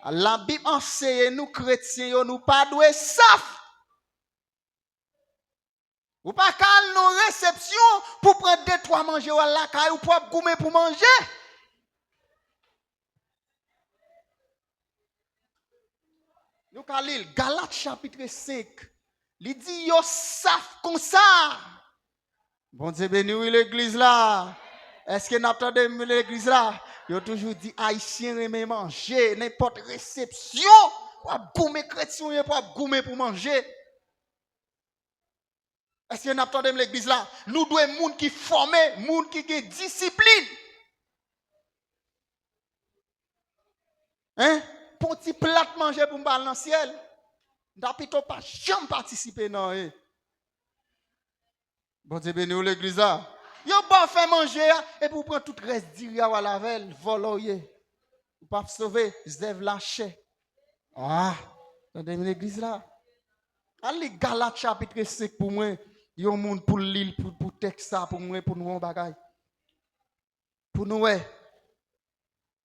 La Bible enseigne nous chrétiens, nous pas doué saf. Ou pas qu'à nos réceptions pour prendre 2-3 manger ou la caille ou pour goumer pour manger. Nous allons Galates chapitre 5. Il dit yo saf comme ça. Bon Dieu béni l'église là. Est-ce que nous entendons l'église là? Yo toujours dit haïtien aime manger n'importe réception pour goumer chrétien pour goumer pour manger. Est-ce que nous entendons l'église là? Nous devons monde qui formé, monde qui a discipline. Hein? Pour petit plat manger pour m'baller dans le ciel. N'a plutôt pas jamais participer non. Bon Dieu béni l'église là. Yo pas fait manger et pour prendre tout reste d'ira à la veille, voloyer. Ou pas sauver, zèv lâché. Ah, attendez l'église là. Allez Galates chapitre 5 pour moi. Yon monde pour l'île pour texte ça pour moi pour nous on bagaille. Pour nous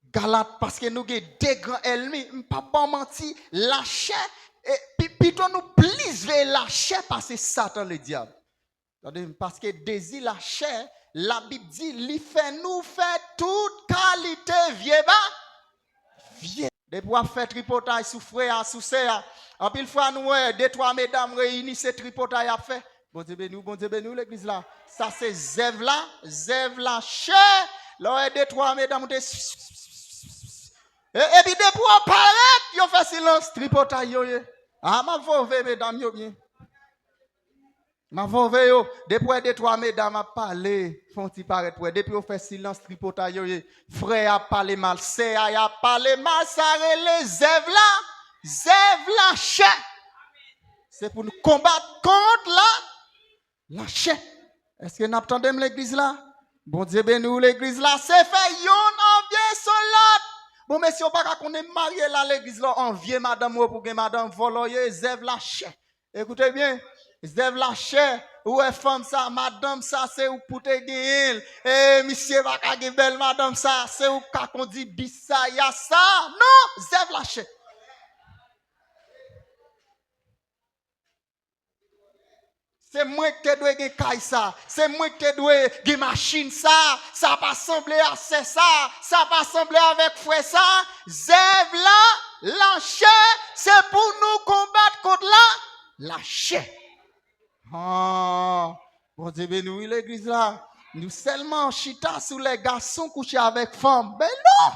Galates parce que nous avons des grands ennemis, pas mentir, la chair et plutôt nous plus la chair parce que Satan le diable. Parce que désir la chair, la Bible dit, il fait nous faire toute qualité vieux. Depuis qu'on fait tripotage sous frère, sous sœur, en pile fois nous 2-3 mesdames réunies, ce tripotage a fait. Bon Dieu béni l'église là. Ça c'est zèv la chair. Là 2-3 mesdames et puis depuis on paraît, on fait silence, tripotage yo. Ah ma veuve mesdames yo bien. Ma veuve yo, depuis 2-3 mesdames a parlé, font ti paraître depuis on fait silence, tripotage yo. Frère a parlé mal, sœur a parlé mal, ça relè zèv la chair. C'est pour nous combattre contre la chair. Est-ce que nous entendons l'église là? Bon Dieu béni l'église là, c'est fait yon envie son lot. Bon mais si on pas qu'on est marié là l'église là, envie madame pour que madame voloyer zèv la chair. Écoutez bien, zèv la chair, ou est femme ça, madame ça c'est ou pour te gagner. Et monsieur va ka gen belle madame ça, c'est ou ka qu'on dit bis ça ya ça. Non, zèv la chair. C'est moi qui dois gagner caille ça. C'est moi qui dois gagner machine ça. Ça pas sembler à ça. Ça pas sembler avec frère ça. Zèv la chair, c'est pour nous combattre contre la chair. Ah, bon Dieu béni l'église là. Nous seulement chita sur les garçons couchés avec femmes. Ben non.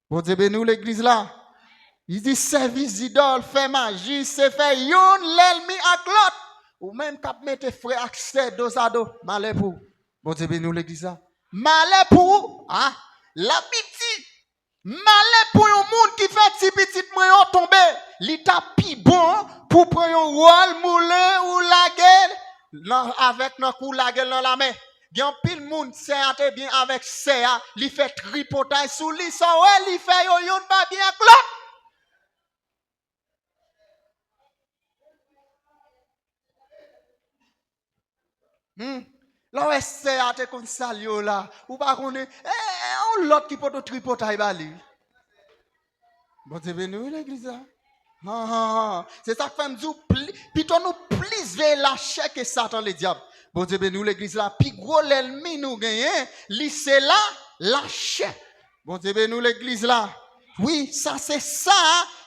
Bon Dieu béni l'église là. Il dit service d'idole, fait magie, c'est fait yon l'ennemi à l'autre. Ou même cap mettre frère accès dos à dos. Malé pour. Bon Dieu béni l'église là. Malé pour. Ah, la petite. Malé pour un monde qui fait petit moyen tomber. L'état pi bon pour prendre un rôle moulin ou la gueule. Avec nos coups la gueule dans la main. Gen pile monde c'est bien avec ça, il fait tripotage sous lui, ça ouais, il fait yon pas bien avec l'autre. Là, c'est à te comme ça, là. Ou pas qu'on est, on l'autre qui peut te tripoter, bali. Bon, c'est venu l'église là. C'est ça que fait me dire, plutôt nous plus vers la chair que Satan le diable. Bon, c'est venu l'église là. Puis gros l'ennemi nous gagne, c'est là, la chair. Bon, c'est venu l'église là. Oui, ça c'est ça,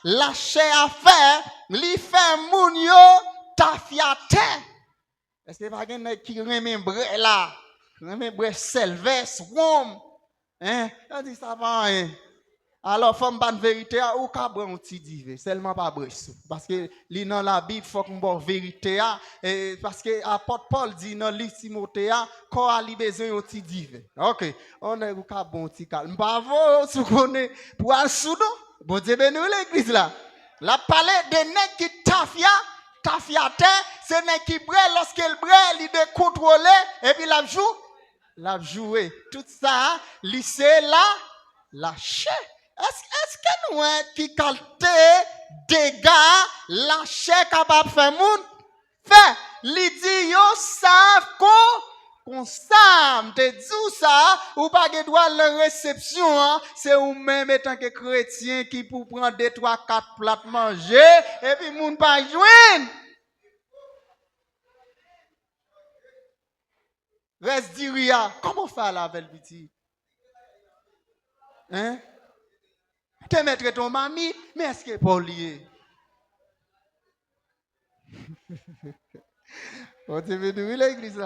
la chair à faire. Li fait moun yo tafiate. Est-ce que pas quelqu'un qui remet bré là, remet bré selves, wom, hein? On dit ça va hein. Alors femme pas de vérité ou ka bré un petit dive, seulement pas bré parce que li dans la Bible faut qu'on bon vérité et parce que apôtre Paul dit dans livre Timothée qu'on a besoin un petit dive. OK, on est ou ka bon petit calme. Pas vous sou connaît pour un soudo. Bon Dieu béni l'église là. La parler de nèg qui tafiate, c'est nèg qui brûle lorsqu'il brûle, il de contrôler et puis la jouer. Tout ça, lycée là, la chair. Est-ce que nous qui qualité dégâts la chair capable faire moun fait, li dit yo savent Comme ça, te dis ça, ou pas que droit la réception, hein, c'est ou même étant que chrétien qui pour prendre 2, 3, 4 plats manger, et puis moun pas joindre. Reste dire, comment faire la avec le petit? Hein? Te mettre ton mamie, mais est-ce que pas lié? On te veut l'église là.